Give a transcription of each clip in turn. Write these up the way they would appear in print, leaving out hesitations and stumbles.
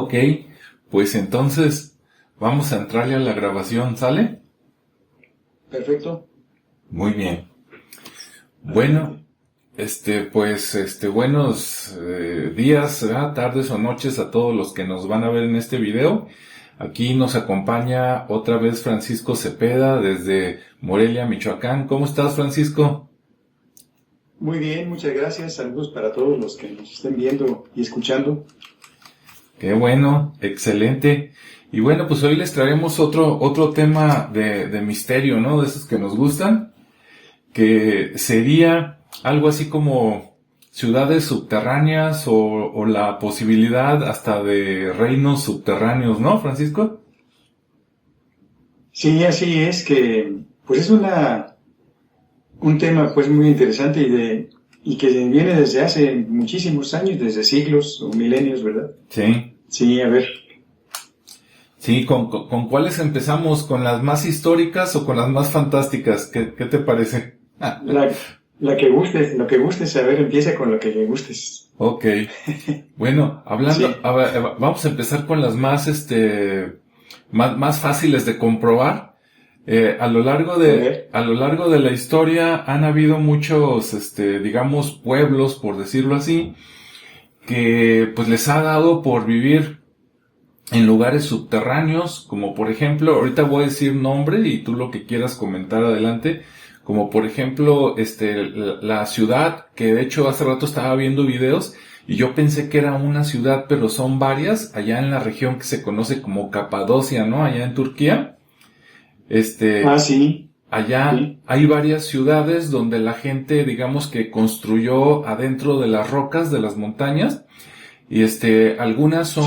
Ok, pues entonces vamos a entrarle a la grabación, ¿sale? Perfecto. Muy bien. Bueno, buenos días, ¿verdad? Tardes o noches a todos los que nos van a ver en este video. Aquí nos acompaña otra vez Francisco Cepeda desde Morelia, Michoacán. ¿Cómo estás, Francisco? Muy bien, muchas gracias. Saludos para todos los que nos estén viendo y escuchando. Qué bueno, excelente. Y bueno, pues hoy les traemos otro tema de misterio, ¿no? De esos que nos gustan, que sería algo así como ciudades subterráneas o la posibilidad hasta de reinos subterráneos, ¿no, Francisco? Sí, así es que, pues es un tema pues muy interesante y que viene desde hace muchísimos años, desde siglos o milenios, ¿verdad? Sí. Sí, a ver. Sí, ¿con cuáles empezamos? ¿Con las más históricas o con las más fantásticas? ¿Qué te parece? La que gustes, lo que gustes, a ver, empieza con lo que le gustes. Ok. Bueno, hablando, Sí. a ver, vamos a empezar con las más fáciles de comprobar. A lo largo de la historia han habido muchos, digamos, pueblos, por decirlo así, que pues les ha dado por vivir en lugares subterráneos, como por ejemplo, ahorita voy a decir nombre y tú lo que quieras comentar adelante, como por ejemplo, la ciudad, que de hecho hace rato estaba viendo videos y yo pensé que era una ciudad, pero son varias, allá en la región que se conoce como Capadocia, ¿no? Allá en Turquía. Sí. Allá Sí. hay varias ciudades donde la gente, digamos que construyó adentro de las rocas de las montañas y algunas Sí.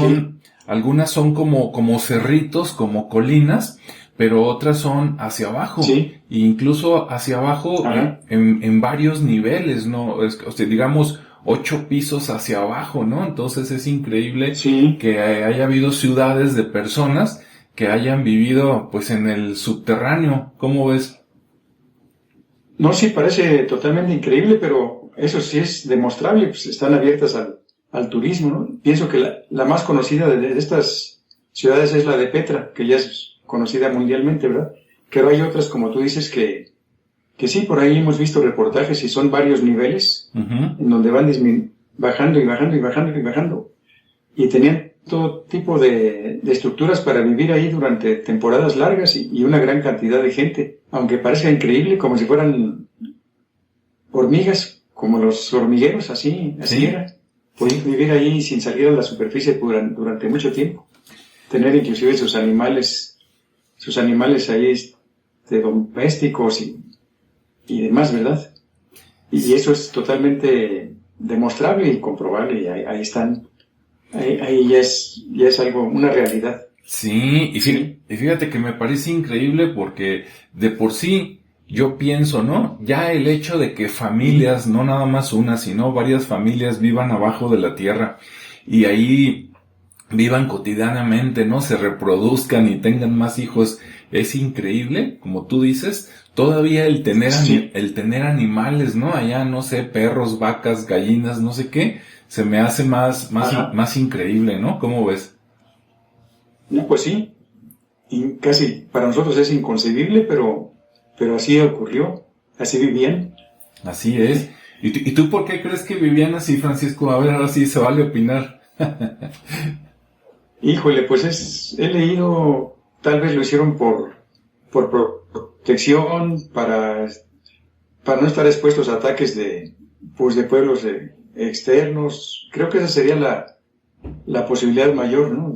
son como cerritos, como colinas, pero otras son hacia abajo, Sí. e incluso hacia abajo Ajá. en varios niveles, ¿no? Digamos 8 pisos hacia abajo, ¿no? Entonces es increíble Sí. que haya habido ciudades de personas que hayan vivido pues en el subterráneo. ¿Cómo ves? No, sí, parece totalmente increíble, pero eso sí es demostrable, pues están abiertas al turismo, ¿no? Pienso que la más conocida de estas ciudades es la de Petra, que ya es conocida mundialmente, ¿verdad? Pero hay otras, como tú dices, que sí, por ahí hemos visto reportajes y son varios niveles, Uh-huh. en donde van bajando y bajando y bajando y bajando, y tenían todo tipo de estructuras para vivir ahí durante temporadas largas y una gran cantidad de gente, aunque parezca increíble, como si fueran hormigas, como los hormigueros, así Sí, era. Podían vivir ahí sin salir a la superficie durante mucho tiempo, tener inclusive sus animales ahí domésticos y demás, ¿verdad? Y eso es totalmente demostrable y comprobable, y ahí están. Ahí ya es algo, una realidad. sí, Sí. y fíjate que me parece increíble porque de por sí yo pienso, ¿no? Ya el hecho de que familias, no nada más una, sino varias familias vivan abajo de la tierra y ahí vivan cotidianamente, ¿no? Se reproduzcan y tengan más hijos, es increíble, como tú dices. Todavía Sí. el tener animales, ¿no? Allá, no sé, perros, vacas, gallinas, no sé qué, se me hace Ajá. más increíble, ¿no? ¿Cómo ves? No, pues sí, y casi para nosotros es inconcebible, pero así ocurrió, así vivían. Así es. ¿Y tú por qué crees que vivían así, Francisco? A ver, ahora sí se vale opinar. Híjole, pues he leído, tal vez lo hicieron por protección, para no estar expuestos a ataques de pueblos externos. Creo que esa sería la posibilidad mayor, ¿no?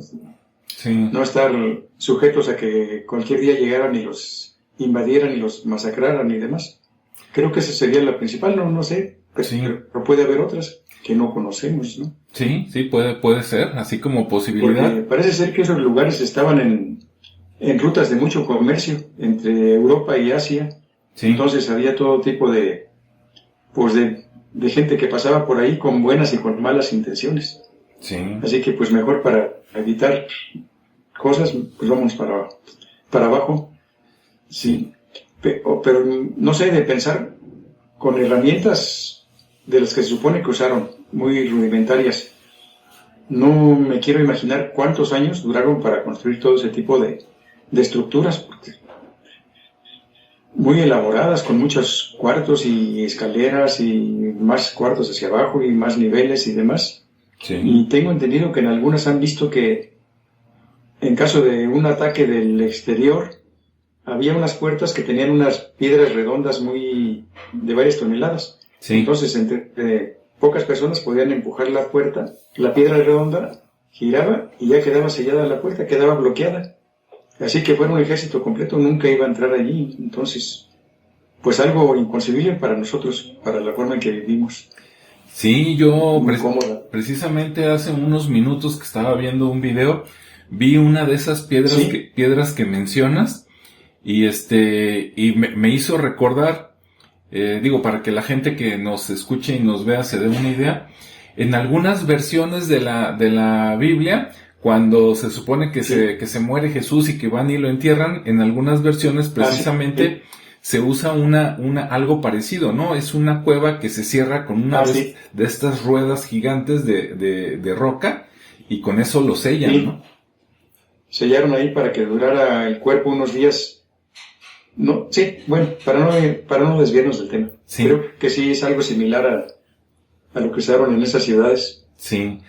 Sí, No estar sujetos a que cualquier día llegaran y los invadieran y los masacraran y demás. Creo que esa sería la principal, no sé, sí, pero puede haber otras que no conocemos, ¿no? sí, puede ser, así como Porque posibilidad. parece ser que esos lugares estaban en rutas de mucho comercio entre Europa y Asia. Sí, Entonces había todo tipo pues de gente que pasaba por ahí con buenas y con malas intenciones. sí, Así que pues mejor para evitar cosas, pues vamos para abajo. sí. Sí. Pero no sé, de pensar con herramientas de las que se supone que usaron, muy rudimentarias. no me quiero imaginar cuántos años duraron para construir todo ese tipo de estructuras, porque muy elaboradas, con muchos cuartos y escaleras y más cuartos hacia abajo y más niveles y demás. Sí. Y tengo entendido que en algunas han visto que en caso de un ataque del exterior, había unas puertas que tenían unas piedras redondas de varias toneladas. Sí. Entonces, entre pocas personas podían empujar la puerta, la piedra redonda giraba y ya quedaba sellada la puerta, quedaba bloqueada. Así que fuera un ejército completo, nunca iba a entrar allí. Entonces, pues algo inconcebible para nosotros, para la forma en que vivimos. Sí, yo precisamente hace unos minutos que estaba viendo un video, vi una de esas piedras, ¿sí? piedras que mencionas y me hizo recordar, para que la gente que nos escuche y nos vea se dé una idea, en algunas versiones de la Biblia, cuando se supone que se muere Jesús y que van y lo entierran, en algunas versiones precisamente se usa algo parecido, ¿no? Es una cueva que se cierra con una de estas ruedas gigantes de roca y con eso lo sellan, ¿no? Sellaron ahí para que durara el cuerpo unos días. No, sí, bueno, para no desviarnos del tema. Sí. Creo que sí es algo similar a lo que usaron en esas ciudades. Sí.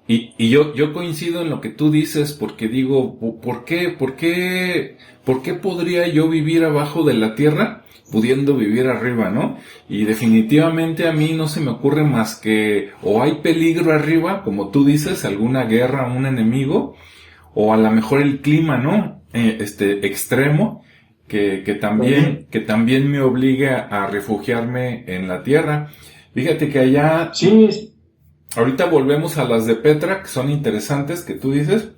Y yo coincido en lo que tú dices, porque digo, ¿por qué podría yo vivir abajo de la tierra pudiendo vivir arriba, no? Y definitivamente a mí no se me ocurre más que o hay peligro arriba, como tú dices, alguna guerra, un enemigo, o a lo mejor el clima, ¿no? Extremo, que también me obligue a refugiarme en la tierra. Fíjate que allá... Sí. Ahorita volvemos a las de Petra, que son interesantes, que tú dices,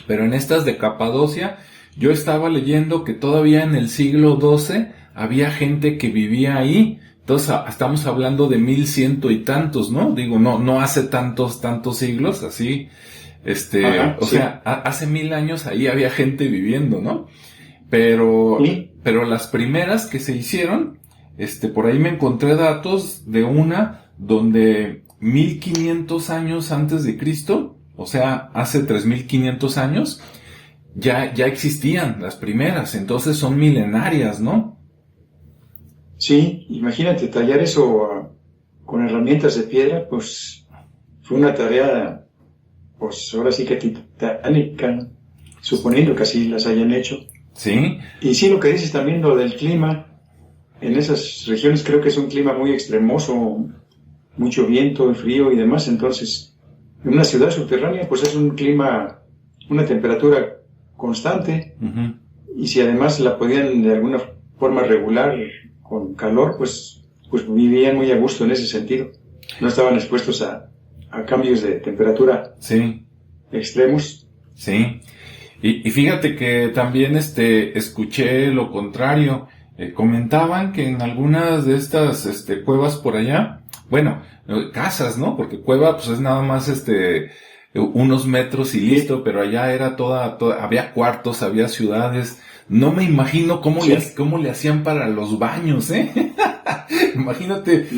pero en estas de Capadocia, yo estaba leyendo que todavía en el siglo XII había gente que vivía ahí. Entonces, estamos hablando de 1100 y tantos, ¿no? Digo, no hace tantos siglos, así, sea, hace 1000 años ahí había gente viviendo, ¿no? Pero las primeras que se hicieron, por ahí me encontré datos de una donde 1500 años antes de Cristo, o sea, hace 3500 años, ya existían las primeras, entonces son milenarias, ¿no? Sí, imagínate, tallar eso con herramientas de piedra, pues fue una tarea, pues ahora sí que titánica, suponiendo que así las hayan hecho. Sí. Y sí, lo que dices también, lo del clima, en esas regiones creo que es un clima muy extremoso, mucho viento, frío y demás, entonces en una ciudad subterránea pues es un clima, una temperatura constante. Uh-huh. Y si además la podían de alguna forma regular con calor, pues vivían muy a gusto en ese sentido, no estaban expuestos a cambios de temperatura extremos. Sí, y fíjate que también escuché lo contrario. Comentaban que en algunas de estas cuevas por allá, bueno, casas, ¿no? Porque cueva pues es nada más unos metros y listo, pero allá era toda, había cuartos, había ciudades. No me imagino cómo le hacían para los baños, ¿eh? Imagínate,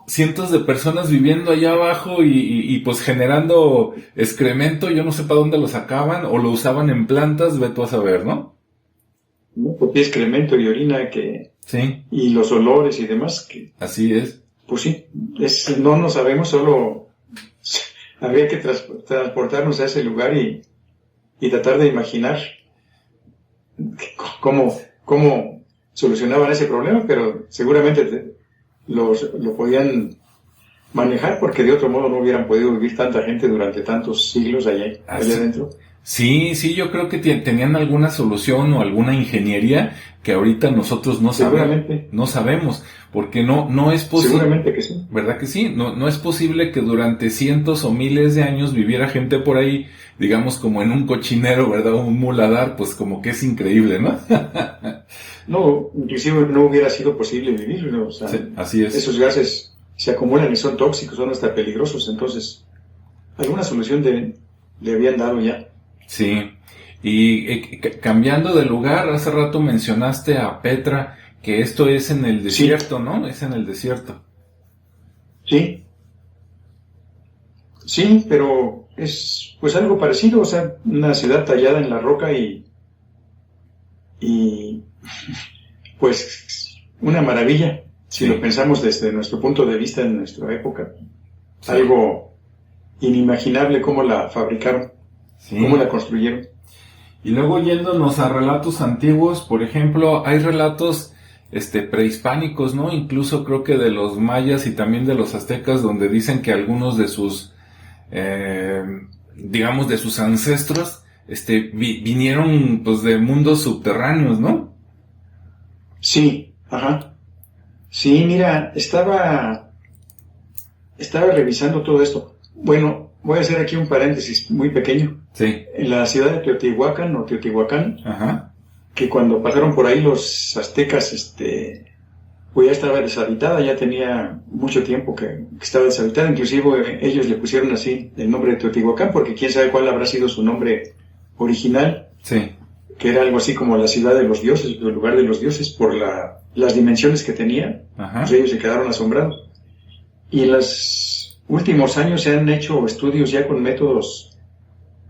cientos de personas viviendo allá abajo y pues generando excremento, yo no sé para dónde lo sacaban, o lo usaban en plantas, ve tú a saber, ¿no? No, porque excremento y orina y los olores y demás así es. Pues sí, no sabemos, solo habría que transportarnos a ese lugar y tratar de imaginar cómo solucionaban ese problema, pero seguramente lo podían manejar, porque de otro modo no hubieran podido vivir tanta gente durante tantos siglos allá adentro. Sí, yo creo que tenían alguna solución o alguna ingeniería que ahorita nosotros no sabemos, porque no es posible. Seguramente que sí. ¿Verdad que sí? No es posible que durante cientos o miles de años viviera gente por ahí, digamos como en un cochinero, ¿verdad? Un muladar, pues como que es increíble, ¿no? No, inclusive no hubiera sido posible vivir, ¿no? O sea, así es. Esos gases se acumulan y son tóxicos, son hasta peligrosos, entonces alguna solución le habían dado ya. Sí, y cambiando de lugar, hace rato mencionaste a Petra, que esto es en el desierto, ¿no? Es en el desierto. Sí, Sí, pero es pues algo parecido, o sea, una ciudad tallada en la roca y pues una maravilla, si Sí. lo pensamos desde nuestro punto de vista en nuestra época. Sí. Algo inimaginable cómo la fabricaron, Sí. cómo la construyeron. Y luego yéndonos a relatos antiguos, por ejemplo, hay relatos prehispánicos, ¿no? Incluso creo que de los mayas y también de los aztecas, donde dicen que algunos de sus, digamos, de sus ancestros, vinieron, pues, de mundos subterráneos, ¿no? Sí, ajá. Sí, mira, estaba revisando todo esto. Bueno, voy a hacer aquí un paréntesis muy pequeño. Sí. En la ciudad de Teotihuacán, Ajá. que cuando pasaron por ahí los aztecas, pues ya estaba deshabitada, ya tenía mucho tiempo que estaba deshabitada, inclusive ellos le pusieron así el nombre de Teotihuacán, porque quién sabe cuál habrá sido su nombre original, Sí. que era algo así como la ciudad de los dioses, el lugar de los dioses, por las dimensiones que tenía. Ajá. Pues ellos se quedaron asombrados. Y en los últimos años se han hecho estudios ya con métodos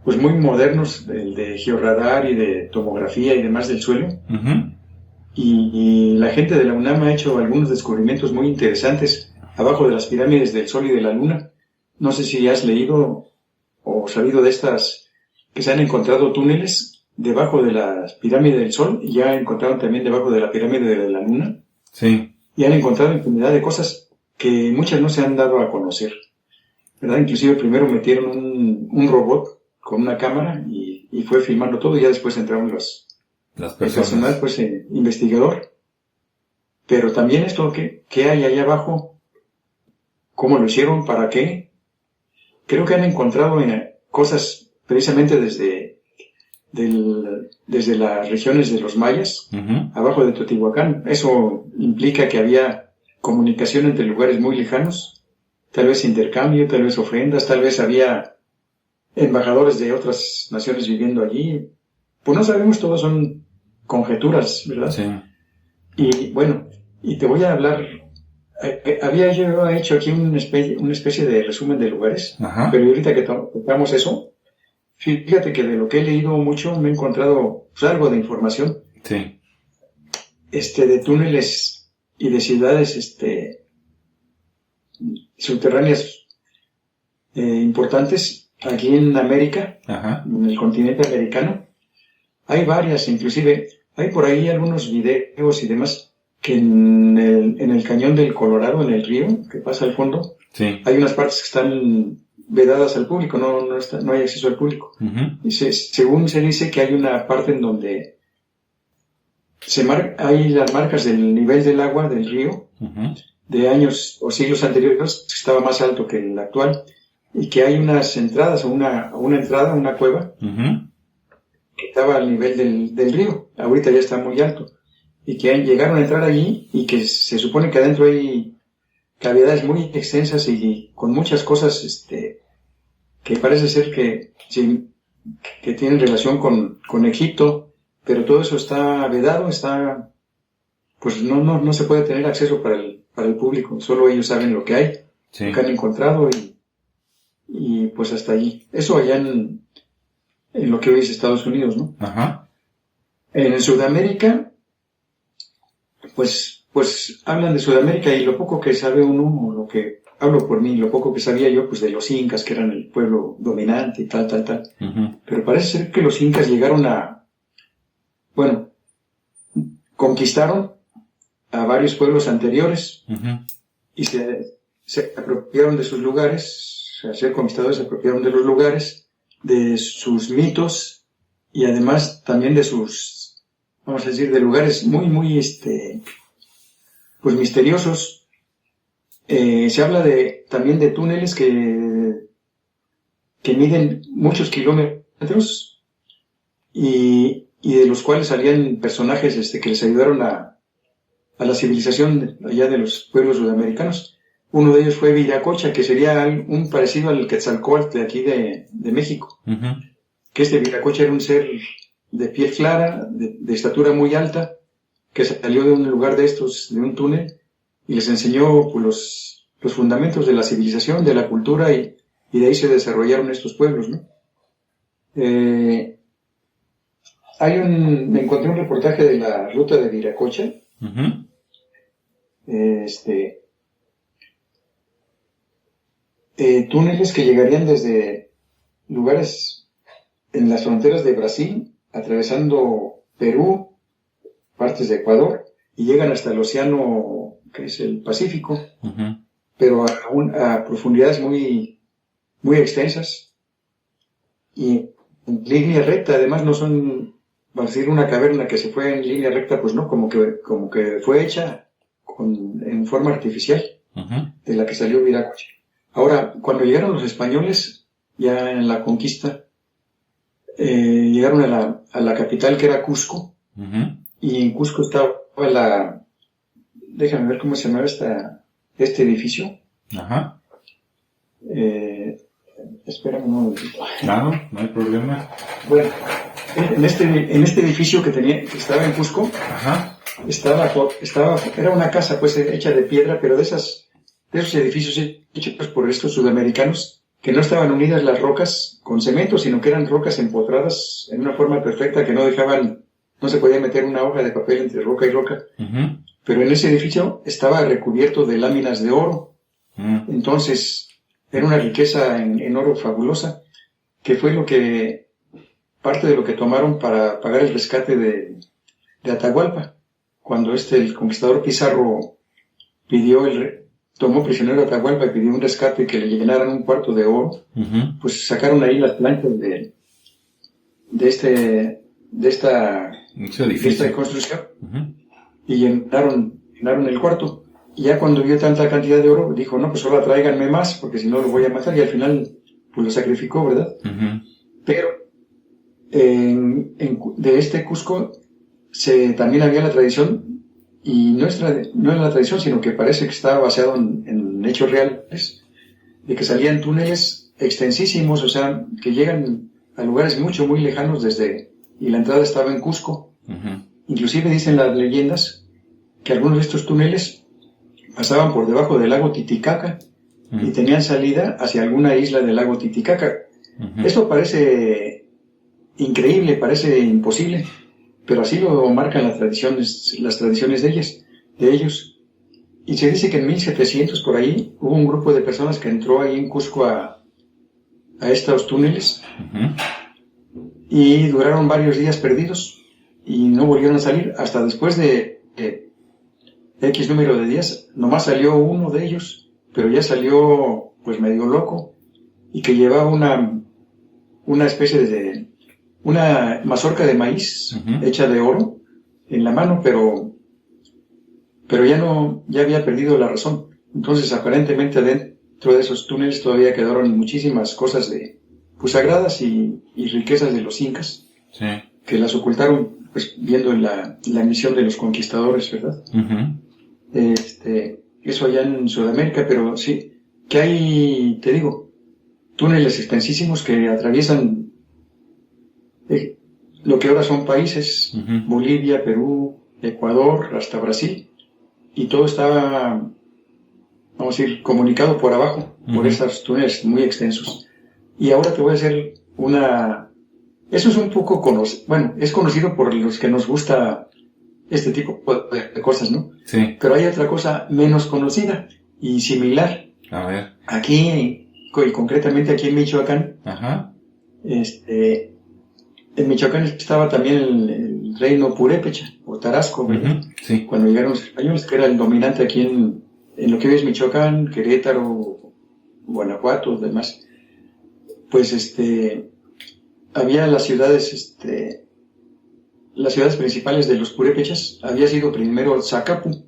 pues muy modernos, el de georradar y de tomografía y demás del suelo. Uh-huh. Y la gente de la UNAM ha hecho algunos descubrimientos muy interesantes abajo de las pirámides del Sol y de la Luna. No sé si has leído o sabido de estas, que se han encontrado túneles debajo de la pirámide del Sol y ya encontraron también debajo de la pirámide de la Luna. Sí. Y han encontrado infinidad de cosas que muchas no se han dado a conocer, ¿verdad? Inclusive primero metieron un robot con una cámara y fue filmando todo y ya después entraron las personas. El personal, pues, investigador. Pero también esto que hay allá abajo, cómo lo hicieron, para qué. Creo que han encontrado cosas precisamente desde las regiones de los mayas, uh-huh, abajo de Teotihuacán. Eso implica que había comunicación entre lugares muy lejanos, tal vez intercambio, tal vez ofrendas, tal vez había embajadores de otras naciones viviendo allí. Pues no sabemos, todos son conjeturas, ¿verdad? Sí. Y bueno, y te voy a hablar, había yo hecho aquí una especie de resumen de lugares, ajá, pero ahorita que tocamos eso, fíjate que de lo que he leído mucho me he encontrado pues, algo de información. Sí. De túneles y de ciudades subterráneas importantes aquí en América, ajá, en el continente americano. Hay varias, inclusive hay por ahí algunos videos y demás que en el cañón del Colorado, en el río que pasa al fondo, sí, hay unas partes que están vedadas al público, no hay acceso al público. Uh-huh. Y según se dice que hay una parte en donde hay las marcas del nivel del agua del río, uh-huh, de años o siglos anteriores, que estaba más alto que el actual, y que hay unas entradas o una entrada, una cueva, uh-huh, que estaba al nivel del río, ahorita ya está muy alto, y que llegaron a entrar allí y que se supone que adentro hay cavidades muy extensas y con muchas cosas que parece ser que tienen relación con Egipto, pero todo eso está vedado, pues no se puede tener acceso para el público, solo ellos saben lo que hay, sí, lo que han encontrado y pues hasta allí. Eso allá en lo que hoy es Estados Unidos, ¿no? Ajá. En Sudamérica, pues hablan de Sudamérica y lo poco que sabe uno, o lo que hablo por mí, lo poco que sabía yo, pues de los incas, que eran el pueblo dominante y tal. Uh-huh. Pero parece ser que los incas llegaron conquistaron a varios pueblos anteriores, uh-huh, y se apropiaron de sus lugares, o sea, ser conquistadores se apropiaron de los lugares, de sus mitos y además también de sus, vamos a decir, de lugares muy, muy, pues misteriosos. Se habla también de túneles que miden muchos kilómetros y de los cuales salían personajes que les ayudaron a la civilización allá de los pueblos sudamericanos. Uno de ellos fue Viracocha, que sería un parecido al Quetzalcóatl de aquí de México. Uh-huh. Que Viracocha era un ser de piel clara, de estatura muy alta, que salió de un lugar de un túnel, y les enseñó pues, los fundamentos de la civilización, de la cultura, y y de ahí se desarrollaron estos pueblos, ¿no? Me encontré un reportaje de la ruta de Viracocha. Uh-huh. Túneles que llegarían desde lugares en las fronteras de Brasil, atravesando Perú, partes de Ecuador, y llegan hasta el océano, que es el Pacífico, uh-huh, pero a profundidades muy, muy extensas, y en línea recta. Además no son, va a decir, una caverna que se fue en línea recta, pues no, como que fue hecha en forma artificial, uh-huh, de la que salió Viracocha. Ahora, cuando llegaron los españoles, ya en la conquista, llegaron a la capital, que era Cusco, uh-huh, y en Cusco estaba déjame ver cómo se llama este edificio. ajá. Espérame un momentito. Claro, no hay problema. Bueno, en este edificio que estaba en Cusco, Ajá. era una casa pues hecha de piedra, pero de esos edificios hechos por estos sudamericanos, que no estaban unidas las rocas con cemento, sino que eran rocas empotradas en una forma perfecta, que no se podía meter una hoja de papel entre roca y roca. Uh-huh. Pero en ese edificio estaba recubierto de láminas de oro. Uh-huh. Entonces, era una riqueza en oro fabulosa, que fue parte de lo que tomaron para pagar el rescate de Atahualpa. Cuando el conquistador Pizarro tomó prisionero a Atahualpa y pidió un rescate, que le llenaran un cuarto de oro, uh-huh, pues sacaron ahí las planchas de esta construcción, uh-huh, y llenaron el cuarto. Y ya cuando vio tanta cantidad de oro, dijo, no, pues ahora tráiganme más, porque si no lo voy a matar, y al final pues lo sacrificó, ¿verdad? uh-huh. Pero de este Cusco también había la tradición, y no es la tradición, sino que parece que estaba basado en hechos reales, de que salían túneles extensísimos, o sea, que llegan a lugares mucho, muy lejanos y la entrada estaba en Cusco. Uh-huh. Inclusive dicen las leyendas que algunos de estos túneles pasaban por debajo del lago Titicaca, uh-huh, y tenían salida hacia alguna isla del lago Titicaca. Uh-huh. Esto parece increíble, parece imposible, pero así lo marcan las tradiciones de ellos. Y se dice que en 1700 por ahí hubo un grupo de personas que entró ahí en Cusco a estos túneles, uh-huh, y duraron varios días perdidos y no volvieron a salir hasta después de X número de días. Nomás salió uno de ellos, pero ya salió pues medio loco, y que llevaba una especie de una mazorca de maíz, uh-huh, hecha de oro en la mano, pero ya había perdido la razón. Entonces, aparentemente dentro de esos túneles todavía quedaron muchísimas cosas sagradas y riquezas de los incas, sí, que las ocultaron pues viendo la misión de los conquistadores, ¿verdad? Uh-huh. Eso allá en Sudamérica, pero sí, que hay, te digo, túneles extensísimos que atraviesan lo que ahora son países, uh-huh, Bolivia, Perú, Ecuador, hasta Brasil, y todo está, vamos a decir, comunicado por abajo, uh-huh, por esos túneles muy extensos. Y ahora te voy a hacer eso es un poco es conocido por los que nos gusta este tipo de cosas, ¿no? Sí. Pero hay otra cosa menos conocida y similar. A ver. Aquí, y concretamente aquí en Michoacán, ajá, en Michoacán estaba también el reino purépecha, o Tarasco, ¿verdad? Uh-huh, sí. Cuando llegaron los españoles, que era el dominante aquí en lo que hoy es Michoacán, Querétaro, Guanajuato, demás. Pues había las ciudades principales de los purépechas. Había sido primero Zacapu.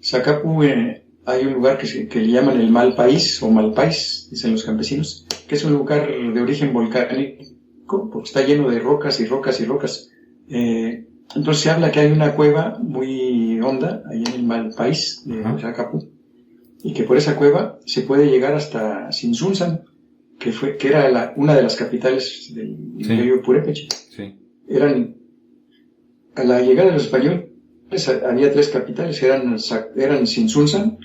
Zacapu, hay un lugar que le llaman el Mal País, o Malpais, dicen los campesinos, que es un lugar de origen volcánico, porque está lleno de rocas y rocas y rocas. Entonces se habla que hay una cueva muy honda ahí en el Mal País de Zacapu, y que por esa cueva se puede llegar hasta Sinsunzan, que era una de las capitales del imperio purépecha. Sí. A la llegada de los españoles había 3 capitales, eran Sinsunzan,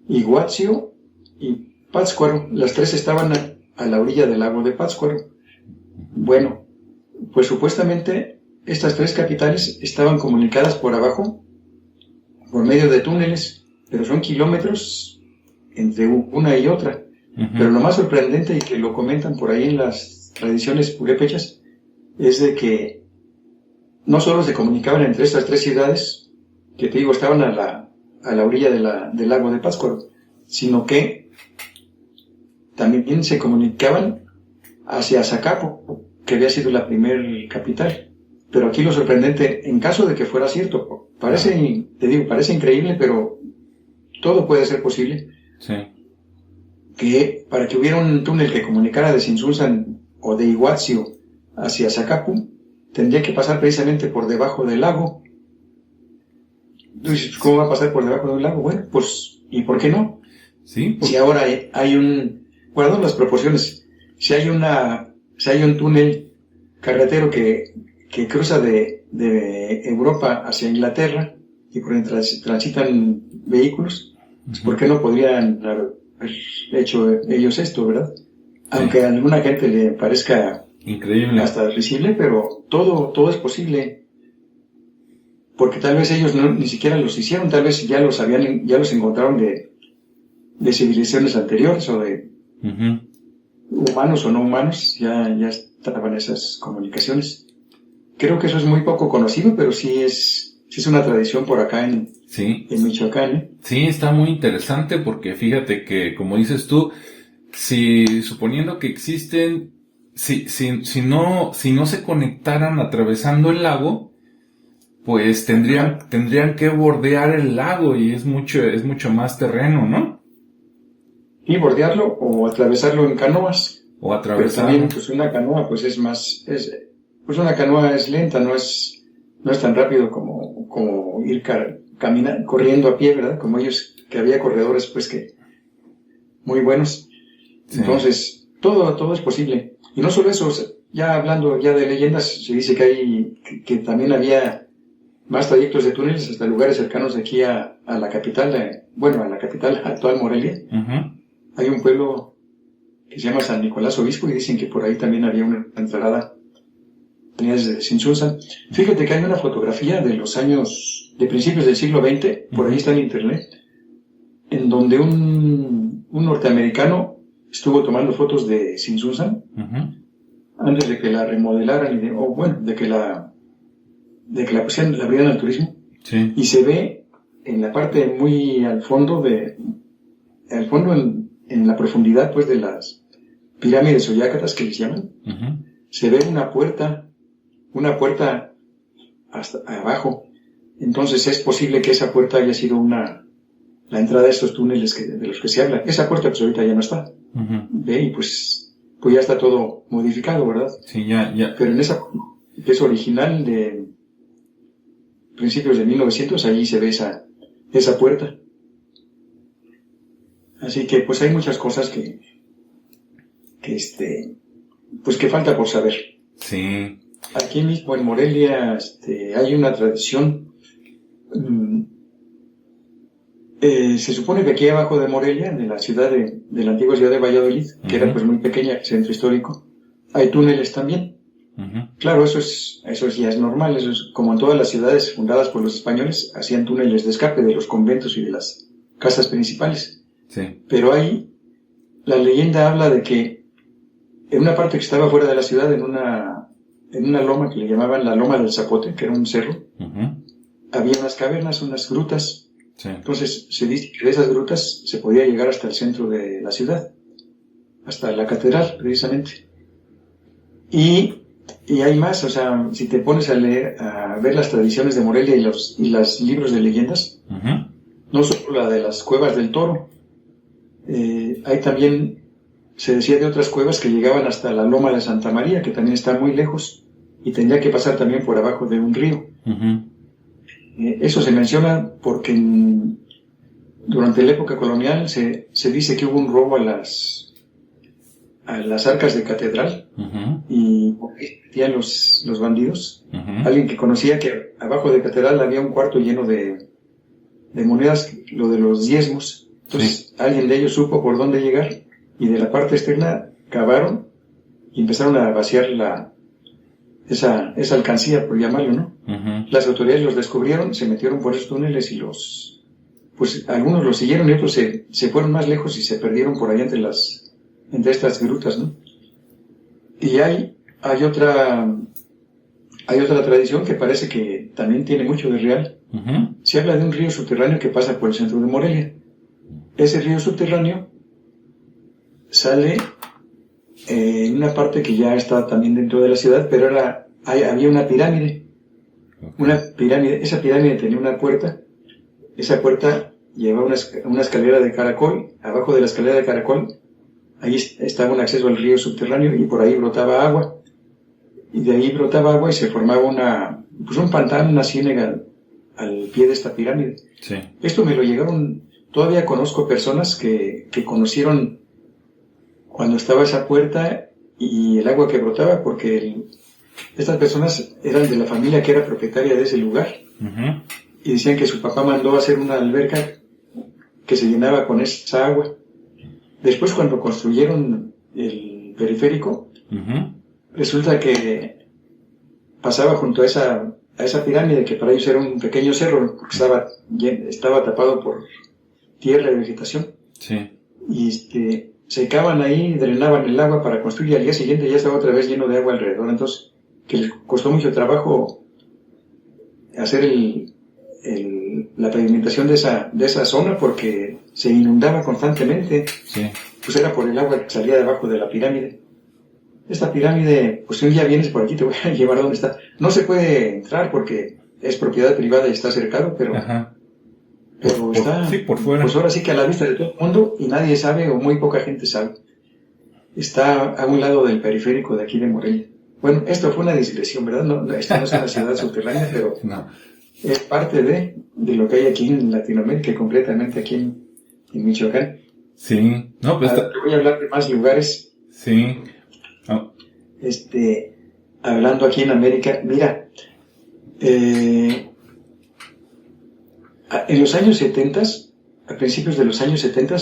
Iguazio y Pátzcuaro. Las tres estaban a la orilla del lago de Pátzcuaro. Bueno, pues supuestamente estas tres capitales estaban comunicadas por abajo por medio de túneles, pero son kilómetros entre una y otra. Pero lo más sorprendente, y que lo comentan por ahí en las tradiciones purépechas, es de que no solo se comunicaban entre estas tres ciudades, que te digo, estaban a la orilla del lago de Pátzcuaro, sino que también se comunicaban hacia Zacapo, que había sido la primer capital. Pero aquí lo sorprendente, en caso de que fuera cierto, parece increíble, pero todo puede ser posible. Sí. Que para que hubiera un túnel que comunicara de Sinsulzan o de Iguazio hacia Zacapu, tendría que pasar precisamente por debajo del lago. Entonces, ¿cómo va a pasar por debajo del lago? Bueno, pues, ¿y por qué no? Sí. Si ahora hay guardando las proporciones, si hay un túnel carretero que cruza de Europa hacia Inglaterra y por donde transitan vehículos, ¿por qué no podrían haber hecho ellos esto, verdad? Aunque a alguna gente le parezca increíble, hasta risible, pero todo es posible, porque tal vez ellos ni siquiera los hicieron, tal vez ya los encontraron de civilizaciones anteriores o de humanos o no humanos, ya estaban esas comunicaciones. Creo que eso es muy poco conocido, pero sí es una tradición por acá en Michoacán, ¿eh? Sí, está muy interesante porque fíjate que, como dices tú, suponiendo que existen, si no se conectaran atravesando el lago, pues tendrían que bordear el lago y es mucho más terreno, ¿no? Y bordearlo o atravesarlo en canoas. O atravesarlo. Pero también, pues una canoa, pues pues una canoa es lenta, no es tan rápido como ir corriendo a pie, ¿verdad? Como ellos, que había corredores, pues que muy buenos. Sí. Entonces, todo es posible. Y no solo eso, ya hablando ya de leyendas, se dice que también había más trayectos de túneles hasta lugares cercanos aquí a la capital, a la capital actual, Morelia. Hay un pueblo que se llama San Nicolás Obispo y dicen que por ahí también había una entrada desde Sinsulzan. Fíjate que hay una fotografía de principios del siglo XX, por ahí está en internet, en donde un norteamericano estuvo tomando fotos de Sinsulzan antes de que la remodelaran de que la pusieran, la abrieran al turismo. Sí. Y se ve en la parte muy al fondo en la profundidad pues de las pirámides o yácatas que les llaman, se ve una puerta hasta abajo. Entonces es posible que esa puerta haya sido la entrada de estos túneles de los que se habla. Esa puerta pues ahorita ya no está. Ve, y pues ya está todo modificado, ¿verdad? Sí, ya. Pero en esa que es original de principios de 1900, allí se ve esa puerta. Así que pues hay muchas cosas que falta por saber. Sí. Aquí mismo en Morelia hay una tradición. Se supone que aquí abajo de Morelia, de la la antigua ciudad de Valladolid, que era pues muy pequeña, centro histórico, hay túneles también. Claro, eso ya es normal, eso es como en todas las ciudades fundadas por los españoles, hacían túneles de escape de los conventos y de las casas principales. Sí. Pero ahí la leyenda habla de que en una parte que estaba fuera de la ciudad, en una loma que le llamaban la Loma del Zapote, que era un cerro, había unas cavernas, unas grutas. Sí. Entonces se dice que de esas grutas se podía llegar hasta el centro de la ciudad, hasta la catedral precisamente. Y hay más, o sea, si te pones a ver las tradiciones de Morelia y los libros de leyendas, no solo la de las cuevas del Toro, hay también, se decía de otras cuevas que llegaban hasta la Loma de Santa María, que también está muy lejos, y tendría que pasar también por abajo de un río. Eso se menciona porque durante la época colonial se dice que hubo un robo a las arcas de catedral, y metían los bandidos. Alguien que conocía que abajo de catedral había un cuarto lleno de monedas, lo de los diezmos. Entonces, alguien de ellos supo por dónde llegar y de la parte externa cavaron y empezaron a vaciar esa alcancía, por llamarlo, ¿no? Uh-huh. Las autoridades los descubrieron, se metieron por esos túneles y pues algunos los siguieron y otros se fueron más lejos y se perdieron por allá entre estas grutas, ¿no? Y hay otra tradición que parece que también tiene mucho de real. Uh-huh. Se habla de un río subterráneo que pasa por el centro de Morelia. Ese río subterráneo sale en una parte que ya está también dentro de la ciudad, pero había una pirámide. Okay. Esa pirámide tenía una puerta. Esa puerta llevaba una escalera de caracol. Abajo de la escalera de caracol, ahí estaba un acceso al río subterráneo y por ahí brotaba agua. Y de ahí brotaba agua y se formaba un pantano, una ciénaga al pie de esta pirámide. Sí. Esto me lo llegaron, todavía conozco personas que conocieron cuando estaba esa puerta y el agua que brotaba, porque estas personas eran de la familia que era propietaria de ese lugar. Uh-huh. Y decían que su papá mandó a hacer una alberca que se llenaba con esa agua. Después, cuando construyeron el periférico, uh-huh, resulta que pasaba junto a esa pirámide, que para ellos era un pequeño cerro, porque estaba tapado por tierra y vegetación. Sí. Y secaban ahí, drenaban el agua para construir, y al día siguiente ya estaba otra vez lleno de agua alrededor. Entonces, que les costó mucho trabajo hacer la pavimentación de esa zona, porque se inundaba constantemente. Sí. Pues era por el agua que salía debajo de la pirámide. Esta pirámide, pues si un día vienes por aquí te voy a llevar a donde está. No se puede entrar porque es propiedad privada y está cercado, pero Ajá. está, sí, por fuera. Pues ahora sí que a la vista de todo el mundo, y nadie sabe, o muy poca gente sabe. Está a un lado del periférico de aquí de Morelia. Bueno, esto fue una digresión, ¿verdad? Esta no es una ciudad subterránea, pero no. Es parte de lo que hay aquí en Latinoamérica y completamente aquí en Michoacán. Sí. No, pues te voy a hablar de más lugares. Sí. Oh. Hablando aquí en América, mira, en los años 70, a principios de los años 70,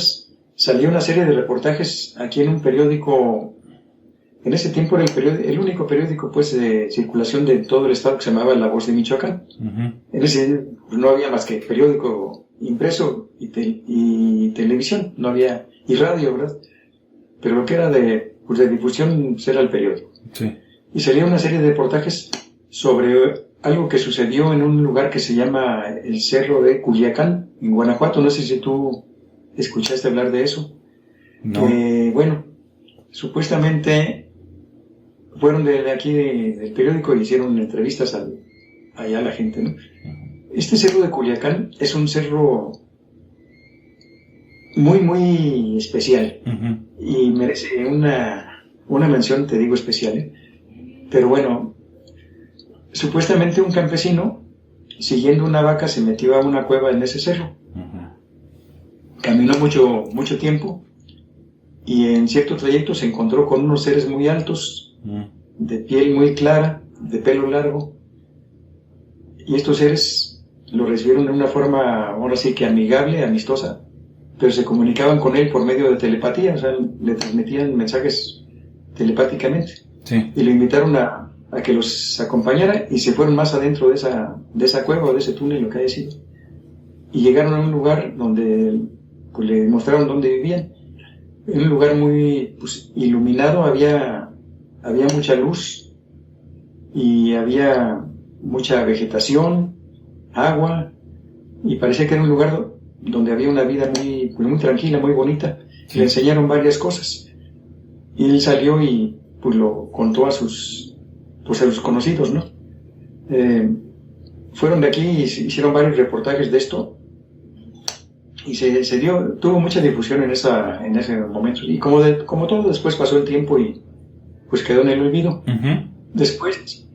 salió una serie de reportajes aquí en un periódico. En ese tiempo era el único periódico pues de circulación de todo el estado, que se llamaba La Voz de Michoacán. Uh-huh. En ese pues, no había más que periódico impreso y televisión, no había, y radio, ¿verdad? Pero lo que era de difusión pues, era el periódico. Sí. Y salía una serie de reportajes sobre algo que sucedió en un lugar que se llama el Cerro de Culiacán, en Guanajuato. No sé si tú escuchaste hablar de eso. No. Bueno, supuestamente fueron de aquí del periódico y hicieron entrevistas allá a la gente, ¿no? Este cerro de Culiacán es un cerro muy, muy especial. Uh-huh. Y merece una mención, te digo, especial, ¿eh? Pero bueno, supuestamente un campesino, siguiendo una vaca, se metió a una cueva en ese cerro. Uh-huh. Caminó mucho tiempo y en cierto trayecto se encontró con unos seres muy altos, de piel muy clara, de pelo largo, y estos seres lo recibieron de una forma, ahora sí que amigable, amistosa, pero se comunicaban con él por medio de telepatía, o sea, le transmitían mensajes telepáticamente. Sí. Y lo invitaron a que los acompañara, y se fueron más adentro de esa cueva o de ese túnel, lo que haya sido, y llegaron a un lugar donde pues, le mostraron dónde vivían. En un lugar muy pues, iluminado, había mucha luz y había mucha vegetación, agua, y parecía que era un lugar donde había una vida muy, muy tranquila, muy bonita. Sí. Le enseñaron varias cosas y él salió y pues lo contó a sus conocidos, ¿no? Fueron de aquí y hicieron varios reportajes de esto. Y tuvo mucha difusión en ese momento. Y como todo, después pasó el tiempo y pues quedó en el olvido. Uh-huh. Después,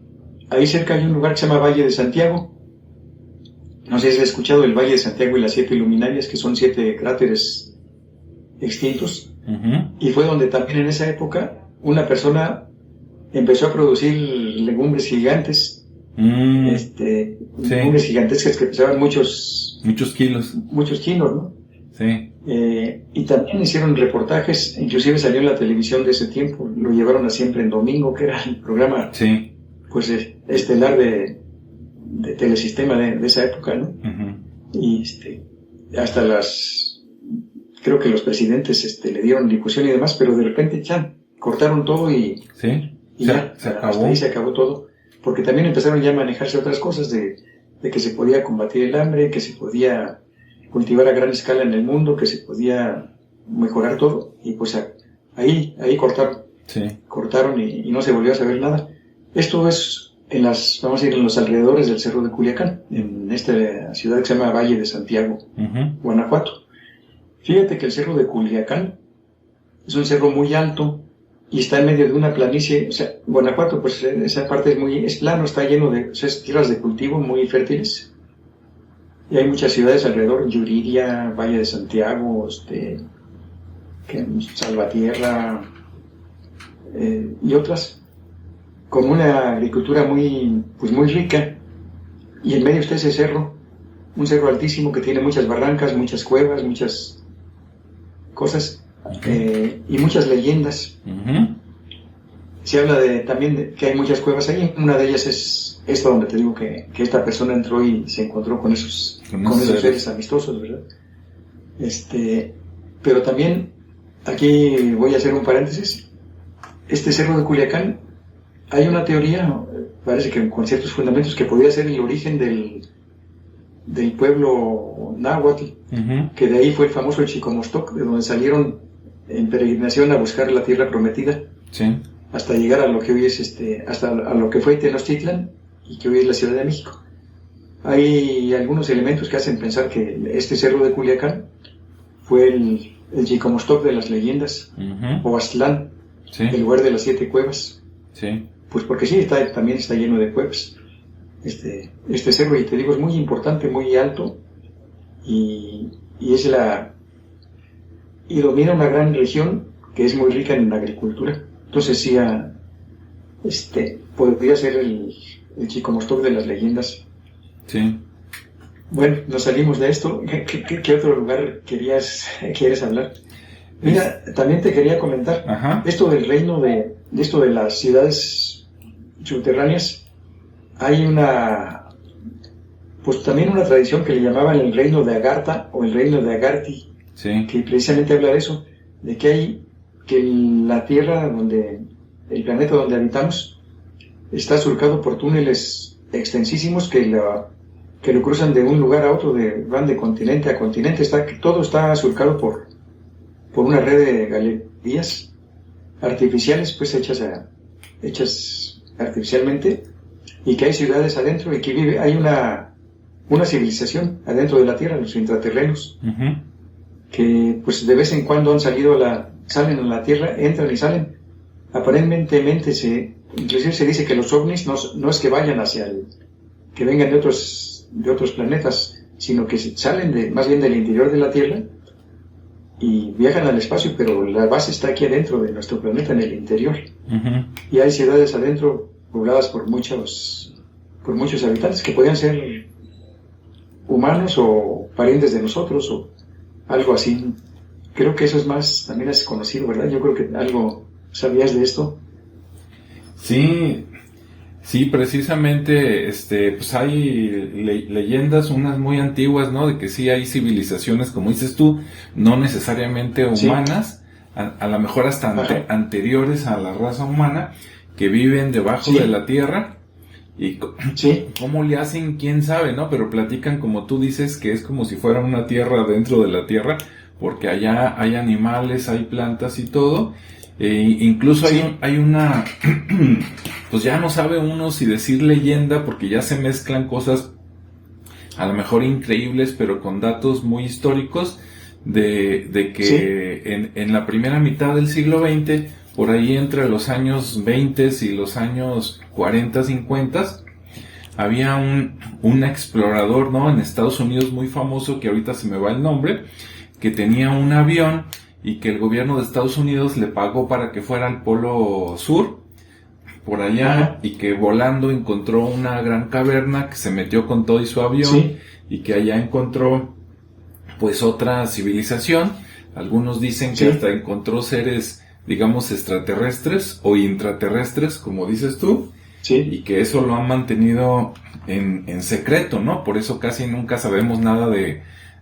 ahí cerca hay un lugar que se llama Valle de Santiago. No sé si has escuchado el Valle de Santiago y las 7 luminarias, que son 7 cráteres extintos. Uh-huh. Y fue donde también en esa época una persona empezó a producir legumbres gigantes. Legumbres gigantescas que pesaban muchos kilos. Muchos kilos, ¿no? Sí. Y también hicieron reportajes, inclusive salió en la televisión de ese tiempo, lo llevaron a Siempre en Domingo, que era el programa pues estelar de Telesistema de esa época, ¿no? Uh-huh. Y hasta creo que los presidentes le dieron difusión y demás, pero de repente ya cortaron todo y ya se acabó. Hasta ahí se acabó todo, porque también empezaron ya a manejarse otras cosas de que se podía combatir el hambre, que se podía cultivar a gran escala en el mundo, que se podía mejorar todo, y pues ahí cortaron y no se volvió a saber nada. Esto es vamos a ir en los alrededores del Cerro de Culiacán, en esta ciudad que se llama Valle de Santiago, uh-huh. Guanajuato. Fíjate que el Cerro de Culiacán es un cerro muy alto y está en medio de una planicie. O sea, Guanajuato, pues esa parte es plano, está lleno de tierras de cultivo muy fértiles. Y hay muchas ciudades alrededor, Yuriria, Valle de Santiago, Salvatierra, y otras, con una agricultura muy rica. Y en medio está ese cerro, un cerro altísimo que tiene muchas barrancas, muchas cuevas, muchas cosas, y muchas leyendas. Uh-huh. Se habla también de que hay muchas cuevas ahí. Una de ellas es esta donde te digo que esta persona entró y se encontró con esos seres amistosos, ¿verdad? Pero también, aquí voy a hacer un paréntesis. Este Cerro de Culiacán, hay una teoría, parece que con ciertos fundamentos, que podría ser el origen del pueblo náhuatl, uh-huh. que de ahí fue el famoso Chicomostoc, de donde salieron en peregrinación a buscar la tierra prometida, hasta llegar a lo que hoy es hasta a lo que fue Tenochtitlan y que hoy es la Ciudad de México. Hay algunos elementos que hacen pensar que este Cerro de Culiacán fue el Chicomostoc de las leyendas, uh-huh. o Aztlán, el lugar de las 7 cuevas. Pues porque también está lleno de cuevas. Este cerro, y te digo, es muy importante, muy alto, y domina una gran región que es muy rica en agricultura. Entonces sí, podría ser el Chicomostoc de las leyendas. Bueno, nos salimos de esto. ¿Qué otro lugar quieres hablar? Mira, también te quería comentar, ajá, esto del reino de esto de las ciudades subterráneas. Hay también una tradición que le llamaban el reino de Agartha o el reino de Agarthi, que precisamente habla de eso, de que la Tierra, el planeta donde habitamos, está surcado por túneles extensísimos que lo cruzan de un lugar a otro, van de continente a continente. Todo está surcado por una red de galerías artificiales, pues hechas artificialmente, y que hay ciudades adentro y que hay una civilización adentro de la Tierra, los intraterrenos, uh-huh, que pues de vez en cuando salen a la Tierra, entran y salen. Aparentemente inclusive se dice que los ovnis no es que vayan que vengan de otros planetas, sino que salen más bien del interior de la Tierra y viajan al espacio, pero la base está aquí adentro de nuestro planeta, en el interior. Uh-huh. Y hay ciudades adentro pobladas por muchos habitantes que podrían ser humanos o parientes de nosotros o algo así. Creo que eso también es conocido, ¿verdad? Yo creo que algo sabías de esto. Sí, precisamente, pues hay leyendas, unas muy antiguas, ¿no? De que sí hay civilizaciones, como dices tú, no necesariamente humanas, a lo mejor hasta anteriores a la raza humana, que viven debajo de la tierra, y cómo le hacen, quién sabe, ¿no? Pero platican, como tú dices, que es como si fuera una tierra dentro de la tierra, porque allá hay animales, hay plantas y todo. Incluso hay una, pues ya no sabe uno si decir leyenda, porque ya se mezclan cosas a lo mejor increíbles, pero con datos muy históricos, de que en la primera mitad del siglo XX, por ahí entre los años 20 y los años 40, 50, había un explorador, ¿no? En Estados Unidos muy famoso, que ahorita se me va el nombre, que tenía un avión y que el gobierno de Estados Unidos le pagó para que fuera al Polo Sur, por allá, y que volando encontró una gran caverna, que se metió con todo y su avión, y que allá encontró pues otra civilización, Algunos dicen que hasta encontró seres, digamos, extraterrestres o intraterrestres, como dices tú, y que eso lo han mantenido en secreto, ¿no? Por eso casi nunca sabemos nada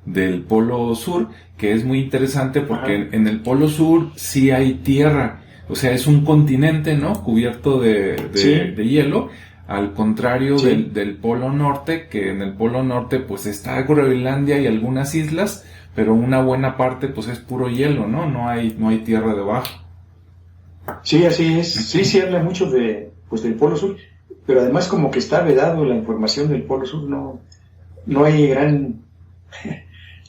del Polo Sur, que es muy interesante porque en el Polo Sur sí hay tierra, o sea, es un continente, ¿no? Cubierto de hielo, al contrario del Polo Norte, que en el Polo Norte pues está Groenlandia y algunas islas, pero una buena parte pues es puro hielo, ¿no? No hay tierra debajo. Sí, así es. Sí, se habla mucho del Polo Sur, pero además como que está vedado la información del Polo Sur, no hay gran...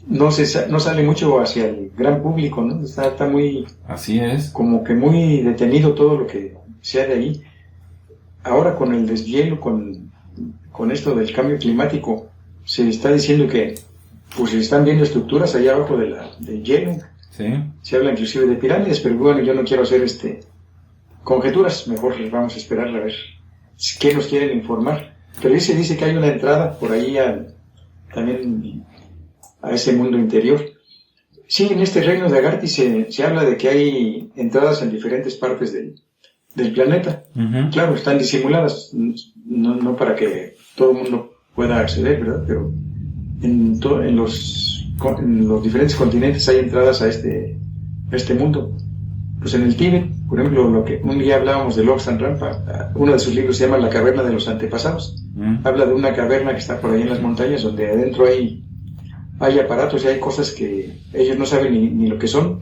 No sale mucho hacia el gran público, ¿no? Está muy... Así es. Como que muy detenido todo lo que sea de ahí. Ahora con el deshielo, con esto del cambio climático, se está diciendo que pues se están viendo estructuras allá abajo del hielo. Sí. Se habla inclusive de pirámides, pero bueno, yo no quiero hacer conjeturas, mejor vamos a esperar a ver qué nos quieren informar. Pero se dice que hay una entrada por ahí también a ese mundo interior. Sí, en este reino de Agarthy se habla de que hay entradas en diferentes partes del planeta. Uh-huh. Claro, están disimuladas, no para que todo el mundo pueda acceder, ¿verdad? Pero en los diferentes continentes hay entradas a este mundo. Pues en el Tíbet, por ejemplo, lo que un día hablábamos de Lobsang Rampa, uno de sus libros se llama La caverna de los antepasados. Habla de una caverna que está por ahí en las montañas donde adentro hay aparatos y hay cosas que ellos no saben ni lo que son,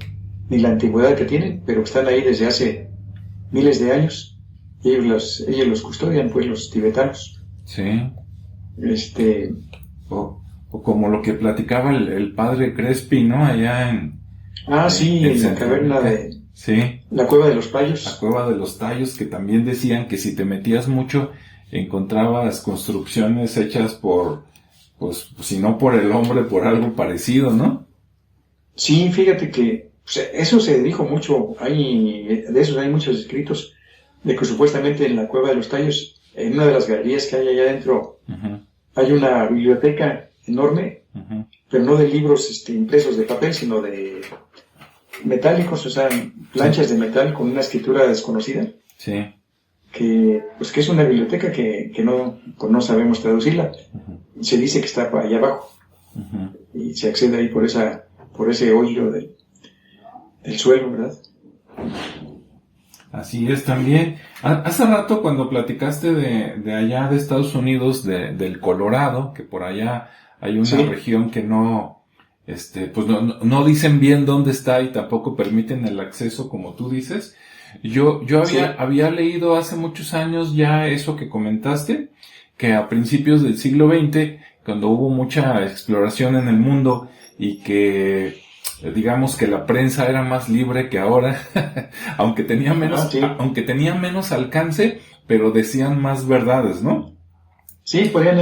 ni la antigüedad que tienen, pero están ahí desde hace miles de años. Y ellos los custodian, pues, los tibetanos. Sí. O como lo que platicaba el padre Crespi, ¿no? Allá en la caverna de... Sí. La cueva de los Tallos. La cueva de los Tallos, que también decían que si te metías mucho, encontrabas construcciones hechas por, pues, si no por el hombre, por algo parecido, ¿no? Sí, fíjate que eso se dijo mucho, de esos hay muchos escritos, de que supuestamente en la cueva de los Tallos, en una de las galerías que hay allá adentro, uh-huh, hay una biblioteca enorme, uh-huh, pero no de libros impresos de papel, sino de metálicos, o sea, planchas de metal con una escritura desconocida. Sí. Que es una biblioteca que no sabemos traducirla. Uh-huh. Se dice que está allá abajo. Uh-huh. Y se accede ahí por ese hoyo del suelo, ¿verdad? Así es también. Hace rato cuando platicaste de allá de Estados Unidos, del Colorado, que por allá hay una región que pues no dicen bien dónde está y tampoco permiten el acceso como tú dices. Yo había leído hace muchos años ya eso que comentaste, que a principios del siglo XX, cuando hubo mucha exploración en el mundo y que digamos que la prensa era más libre que ahora, aunque tenía menos alcance, pero decían más verdades, ¿no? Sí, podían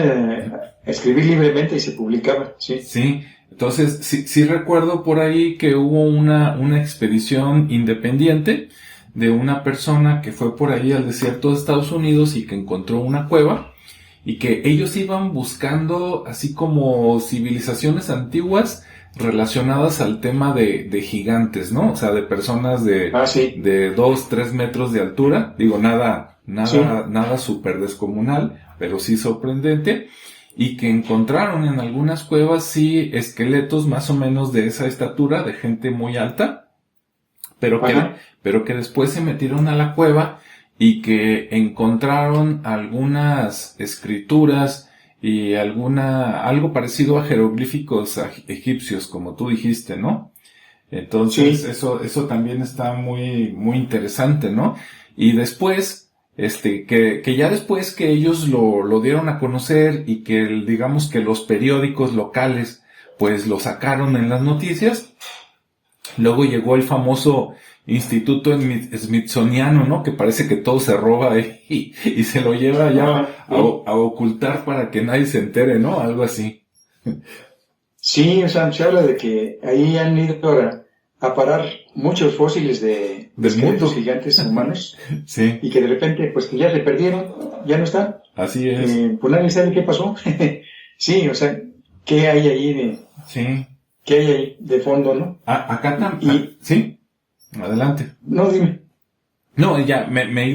escribir libremente y se publicaba, sí. Sí, entonces sí recuerdo por ahí que hubo una expedición independiente de una persona que fue por ahí al desierto de Estados Unidos y que encontró una cueva y que ellos iban buscando así como civilizaciones antiguas relacionadas al tema de gigantes, ¿no? O sea, de personas de 2-3 metros de altura, digo, nada súper descomunal, pero sí sorprendente, y que encontraron en algunas cuevas sí esqueletos más o menos de esa estatura, de gente muy alta, pero que después se metieron a la cueva y que encontraron algunas escrituras y algo parecido a jeroglíficos egipcios, como tú dijiste, ¿no? Entonces, eso también está muy, muy interesante, ¿no? Y después, que ya después que ellos lo dieron a conocer y que, digamos que los periódicos locales, pues lo sacaron en las noticias, luego llegó el famoso Instituto Smithsoniano, ¿no? Que parece que todo se roba y se lo lleva ya a ocultar para que nadie se entere, ¿no? Algo así. Sí, o sea, se habla de que ahí han ido a parar muchos fósiles de esqueletos gigantes humanos. Sí. Y que de repente, pues que ya se perdieron, ya no están. Así es. Pues nadie sabe qué pasó. Sí, o sea, ¿qué hay ahí Sí. que hay ahí de fondo, ¿no? Acá también. ¿Sí? Adelante. No, dime. No, ya, me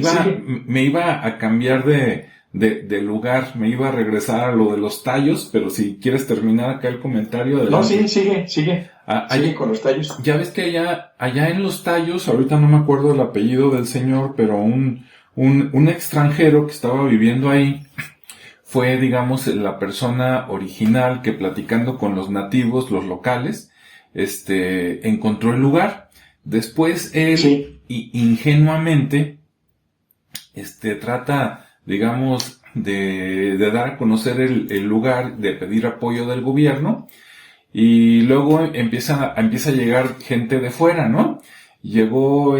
iba a cambiar de lugar, me iba a regresar a lo de los tallos, pero si quieres terminar acá el comentario, adelante. No, sigue. Sigue con los tallos. Ya ves que allá en los tallos, ahorita no me acuerdo el apellido del señor, pero un extranjero que estaba viviendo ahí, fue, digamos, la persona original que platicando con los nativos, los locales, encontró el lugar. Después él, ingenuamente, trata, digamos, de dar a conocer el lugar, de pedir apoyo del gobierno, y luego empieza a llegar gente de fuera, ¿no? Llegó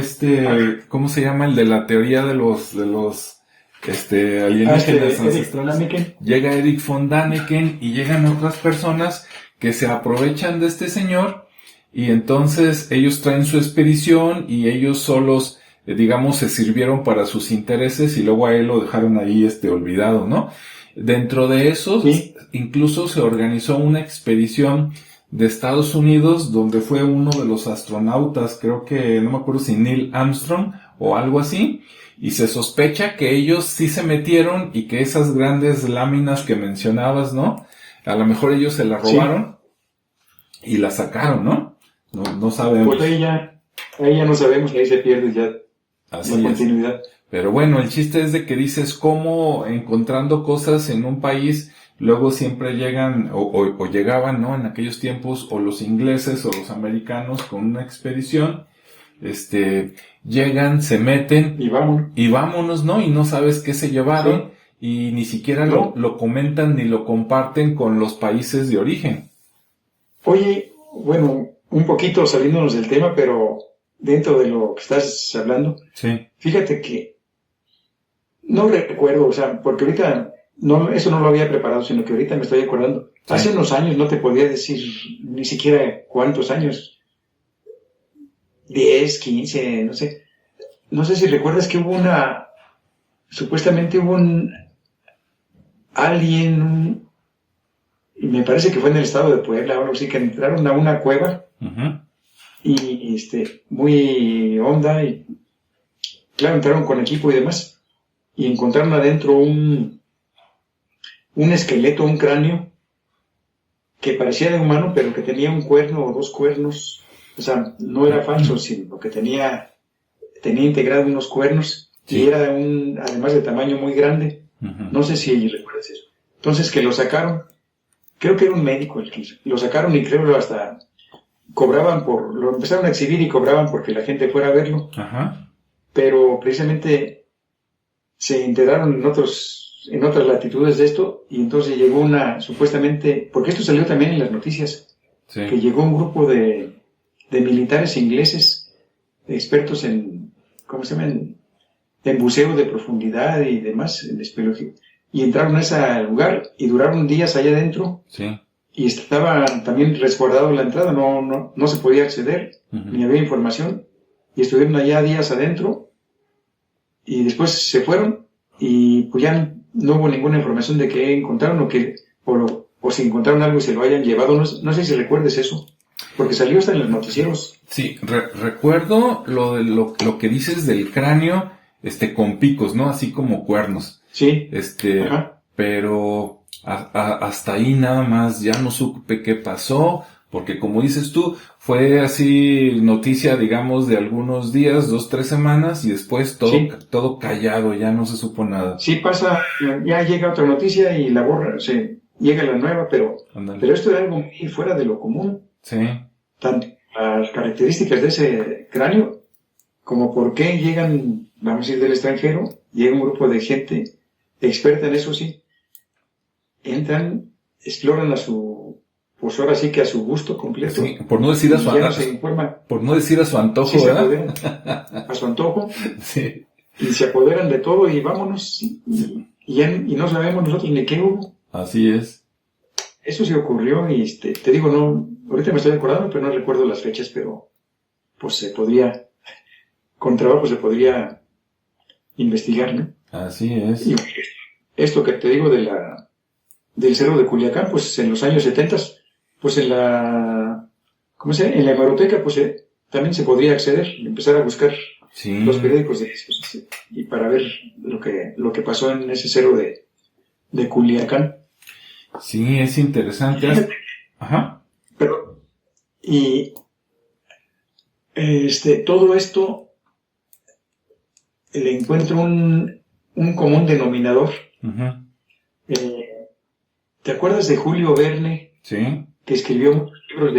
¿cómo se llama? El de la teoría de los alienígenas ancestrales. Llega Eric von Däniken y llegan otras personas que se aprovechan de este señor, y entonces ellos traen su expedición y ellos solos, digamos, se sirvieron para sus intereses y luego a él lo dejaron ahí olvidado, ¿no? Dentro de eso, incluso se organizó una expedición de Estados Unidos donde fue uno de los astronautas, creo que, no me acuerdo si Neil Armstrong o algo así, y se sospecha que ellos sí se metieron y que esas grandes láminas que mencionabas, ¿no? A lo mejor ellos se las robaron y las sacaron, ¿no? No sabemos. Pues ahí ya no sabemos, ahí se pierde ya la continuidad. Pero bueno, el chiste es de que dices cómo encontrando cosas en un país, luego siempre llegan, o llegaban, ¿no? En aquellos tiempos, o los ingleses o los americanos con una expedición, llegan, se meten, y vámonos, ¿no? Y no sabes qué se llevaron, y ni siquiera lo comentan ni lo comparten con los países de origen. Oye, bueno, un poquito saliéndonos del tema, pero dentro de lo que estás hablando, fíjate que no recuerdo, o sea, porque ahorita eso no lo había preparado, sino que ahorita me estoy acordando. Hace unos años no te podía decir ni siquiera cuántos años, 10, 15, no sé. No sé si recuerdas que supuestamente hubo un alien, y me parece que fue en el estado de Puebla, o algo así, que entraron a una cueva, y muy honda, y claro, entraron con equipo y demás, y encontraron adentro un esqueleto, un cráneo, que parecía de humano, pero que tenía un cuerno o dos cuernos, o sea, no era falso, sino que tenía integrado unos cuernos, y era además de tamaño muy grande. No sé si recuerdas eso. Entonces que lo sacaron, creo que era un médico el que lo sacaron, y creo que hasta lo empezaron a exhibir y cobraban porque la gente fuera a verlo. Pero precisamente se enteraron en otras latitudes de esto, y entonces llegó supuestamente, porque esto salió también en las noticias, que llegó un grupo de militares ingleses, expertos en, ¿cómo se llama?, en buceo de profundidad y demás, en espeleología, y entraron a ese lugar y duraron días allá adentro, y estaba también resguardado la entrada, no se podía acceder, ni había información, y estuvieron allá días adentro, y después se fueron, y pues ya no hubo ninguna información de qué encontraron, o si encontraron algo y se lo hayan llevado. No sé si recuerdes eso, porque salió hasta en los noticieros. Sí, recuerdo lo que dices del cráneo, con picos, ¿no? Así como cuernos. Sí. Pero hasta ahí nada más, ya no supe qué pasó, porque como dices tú, fue así noticia, digamos, de algunos días, 2, 3 semanas, y después todo callado, ya no se supo nada. Sí pasa, ya llega otra noticia y la borra, llega la nueva, pero esto era algo muy fuera de lo común. Tanto las características de ese cráneo, como por qué llegan, vamos a decir, del extranjero, llega un grupo de gente experta en eso, entran, exploran pues ahora sí que a su gusto completo. Por no decir a su antojo, ¿verdad? A su antojo. Y se apoderan de todo y vámonos, y no sabemos nosotros ni qué hubo. Así es. Eso se ocurrió, y te digo, ahorita me estoy acordando, pero no recuerdo las fechas, pero pues con trabajo se podría investigar, ¿no? Así es. Y esto que te digo del Cerro de Culiacán, pues en los años 70, pues en la ¿cómo se llama? En la hemeroteca, pues también se podría acceder, empezar a buscar los periódicos y para ver lo que pasó en ese cerro de Culiacán. Sí, es interesante. Ajá. Pero, y todo esto le encuentro un común denominador. Uh-huh. ¿Te acuerdas de Julio Verne? Sí. Que escribió muchos libros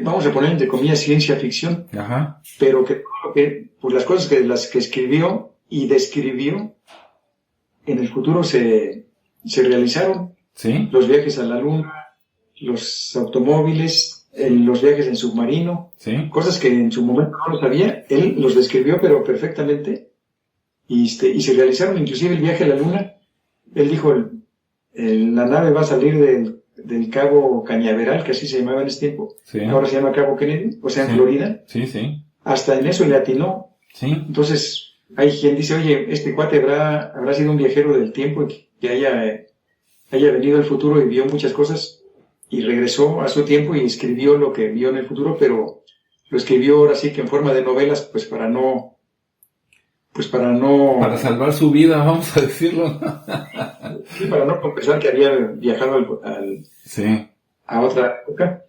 vamos a poner entre comillas, ciencia ficción. Ajá. Pero pues las cosas las que escribió y describió, en el futuro se realizaron. Sí. Los viajes a la luna, los automóviles, los viajes en submarino, sí. Cosas que en su momento no lo sabía, él los describió pero perfectamente y se realizaron, inclusive el viaje a la luna. Él dijo, la nave va a salir del Cabo Cañaveral, que así se llamaba en ese tiempo, sí. Ahora se llama Cabo Kennedy, o sea, en Florida. Sí, sí. Hasta en eso le atinó. Sí. Entonces, hay quien dice, oye, este cuate habrá sido un viajero del tiempo y que haya venido al futuro y vio muchas cosas y regresó a su tiempo y escribió lo que vio en el futuro, pero lo escribió ahora sí que en forma de novelas, para salvar su vida, vamos a decirlo. Sí, para no confesar que había viajado a otra época,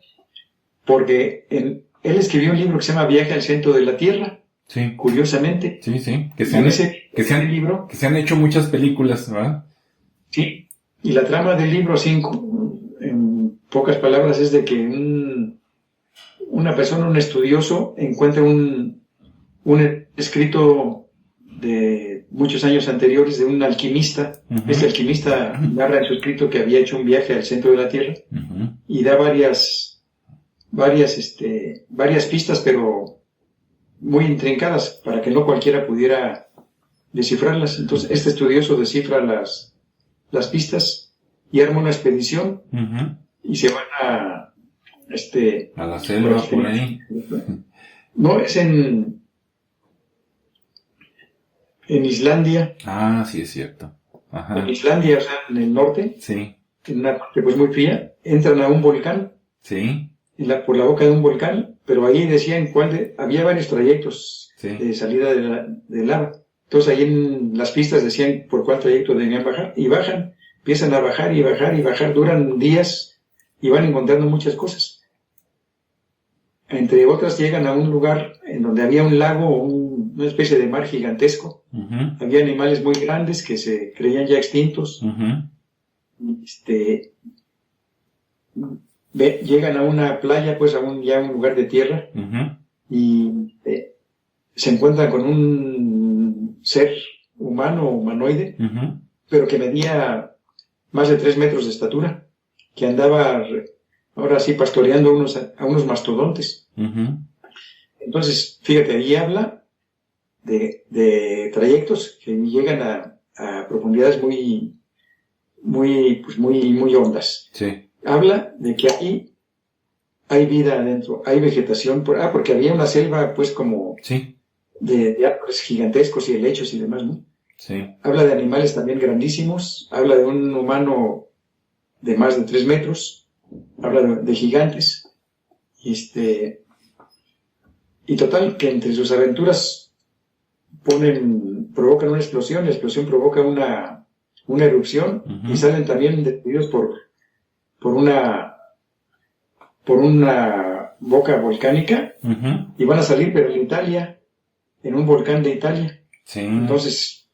porque él escribió un libro que se llama Viaje al centro de la Tierra. Sí. Curiosamente. Sí, sí. Que se han hecho muchas películas, ¿verdad? Sí. Y la trama del libro, así en pocas palabras, es de que una persona, un estudioso, encuentra un escrito de muchos años anteriores de un alquimista. Uh-huh. Este alquimista narra en su escrito que había hecho un viaje al centro de la Tierra. Uh-huh. Y da varias pistas, pero muy intrincadas, para que no cualquiera pudiera descifrarlas. Entonces, este estudioso descifra las pistas y arma una expedición. Uh-huh. Y se van a la selva por ahí. No, es en Islandia. Ah, sí, es cierto. Ajá. En Islandia, o sea, en el norte. Sí. En una parte pues muy fría. Entran a un volcán. Sí. Por la boca de un volcán, pero ahí decían había varios trayectos de salida de lava. Entonces ahí en las pistas decían por cuál trayecto debían bajar, y bajan, empiezan a bajar y bajar y bajar, duran días y van encontrando muchas cosas. Entre otras llegan a un lugar en donde había un lago, una especie de mar gigantesco. Uh-huh. Había animales muy grandes que se creían ya extintos. Uh-huh. Llegan a una playa, pues ya un lugar de tierra. Uh-huh. Y se encuentran con un ser humano o humanoide, uh-huh. pero que medía más de 3 metros de estatura, que andaba ahora sí pastoreando a unos mastodontes. Uh-huh. Entonces, fíjate, ahí habla de trayectos que llegan a profundidades muy hondas. Sí. Habla de que ahí hay vida adentro, hay vegetación, porque había una selva pues como de árboles gigantescos y helechos y demás, ¿no? Sí. Habla de animales también grandísimos, habla de un humano de más de 3 metros, habla de gigantes, y total que entre sus aventuras provocan una explosión, la explosión provoca una erupción. Uh-huh. Y salen también destruidos por una boca volcánica. Uh-huh. Y van a salir, pero en Italia, en un volcán de Italia. Sí. Entonces,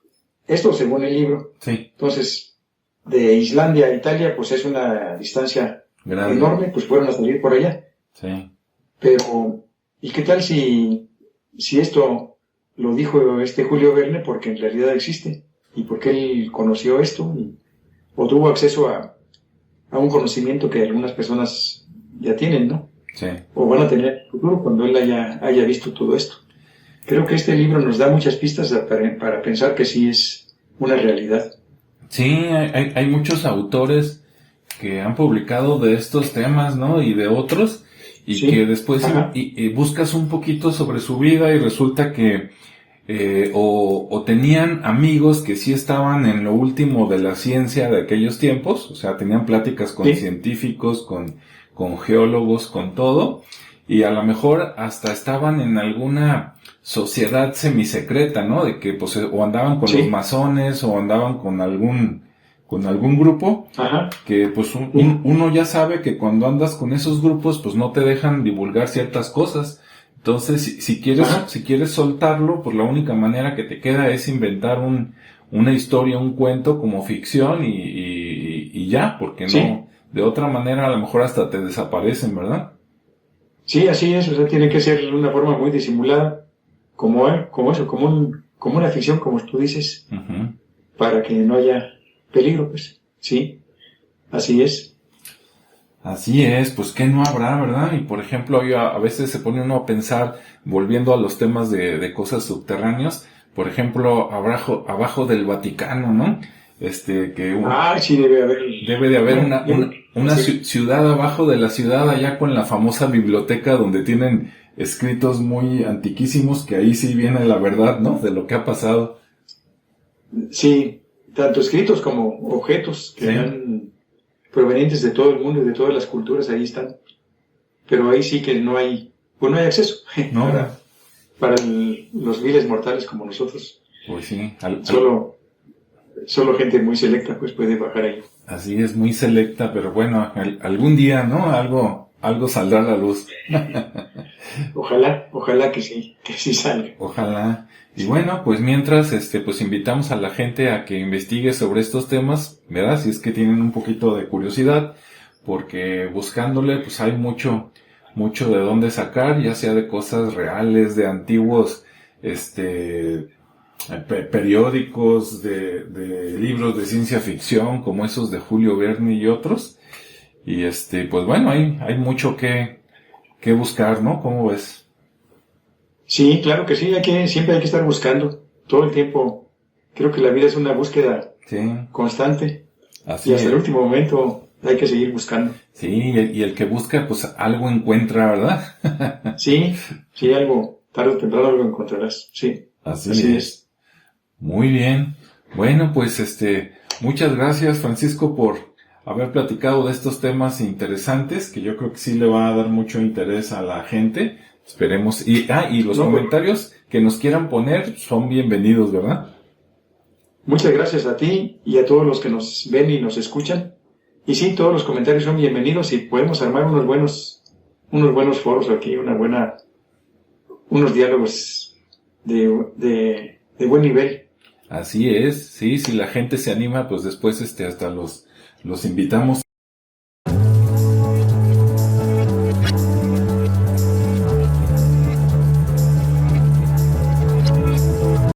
esto según el libro. Sí. Entonces, de Islandia a Italia, pues es una distancia enorme, pues fueron a salir por allá. Sí. Pero, ¿y qué tal si esto lo dijo Julio Verne porque en realidad existe? Y porque él conoció esto o tuvo acceso a un conocimiento que algunas personas ya tienen, ¿no? Sí. O van a tener en el futuro cuando él haya visto todo esto. Creo que este libro nos da muchas pistas para pensar que sí es una realidad. Sí, hay muchos autores que han publicado de estos temas, ¿no? Y de otros, y que después y buscas un poquito sobre su vida y resulta que o tenían amigos que sí estaban en lo último de la ciencia de aquellos tiempos, o sea, tenían pláticas con científicos, con con geólogos, con todo, y a lo mejor hasta estaban en alguna sociedad semisecreta, ¿no? De que pues o andaban con los masones o andaban con algún grupo. Ajá. Que pues uno ya sabe que cuando andas con esos grupos pues no te dejan divulgar ciertas cosas. Entonces si quieres soltarlo, pues la única manera que te queda es inventar una historia, un cuento como ficción y ya, porque no, de otra manera a lo mejor hasta te desaparecen, ¿verdad? Sí, así es, o sea, tiene que ser de una forma muy disimulada, como una ficción, como tú dices, para que no haya peligro, pues, sí, así es. Así es, pues que no habrá, ¿verdad? Y por ejemplo, a veces se pone uno a pensar, volviendo a los temas de cosas subterráneas, por ejemplo, abajo del Vaticano, ¿no? Sí, debe de haber una ciudad abajo de la ciudad, allá con la famosa biblioteca donde tienen escritos muy antiquísimos, que ahí sí viene la verdad, ¿no? De lo que ha pasado. Sí, tanto escritos como objetos que eran provenientes de todo el mundo y de todas las culturas, ahí están. Pero ahí sí que no hay acceso para los viles mortales como nosotros. Pues sí. Solo gente muy selecta pues puede bajar ahí. Así es, muy selecta, pero bueno, algún día, ¿no? Algo saldrá a la luz. Ojalá que sí salga. Ojalá. Y bueno, pues mientras, pues invitamos a la gente a que investigue sobre estos temas, ¿verdad? Si es que tienen un poquito de curiosidad, porque buscándole, pues hay mucho de dónde sacar, ya sea de cosas reales, de antiguos, periódicos, de libros de ciencia ficción, como esos de Julio Verne y otros. Y pues bueno, hay mucho que buscar, ¿no? ¿Cómo ves? Sí, claro que sí, siempre hay que estar buscando, todo el tiempo. Creo que la vida es una búsqueda constante. Así y hasta el último momento hay que seguir buscando. Sí, y el que busca, pues algo encuentra, ¿verdad? sí, algo, tarde o temprano algo encontrarás, sí. Así es. Muy bien. Bueno, pues muchas gracias, Francisco, por haber platicado de estos temas interesantes, que yo creo que sí le va a dar mucho interés a la gente. Esperemos. Y los comentarios que nos quieran poner son bienvenidos, ¿verdad? Muchas gracias a ti y a todos los que nos ven y nos escuchan. Y sí, todos los comentarios son bienvenidos y podemos armar unos buenos foros aquí, unos diálogos de buen nivel. Así es, sí, si la gente se anima, pues después hasta los invitamos.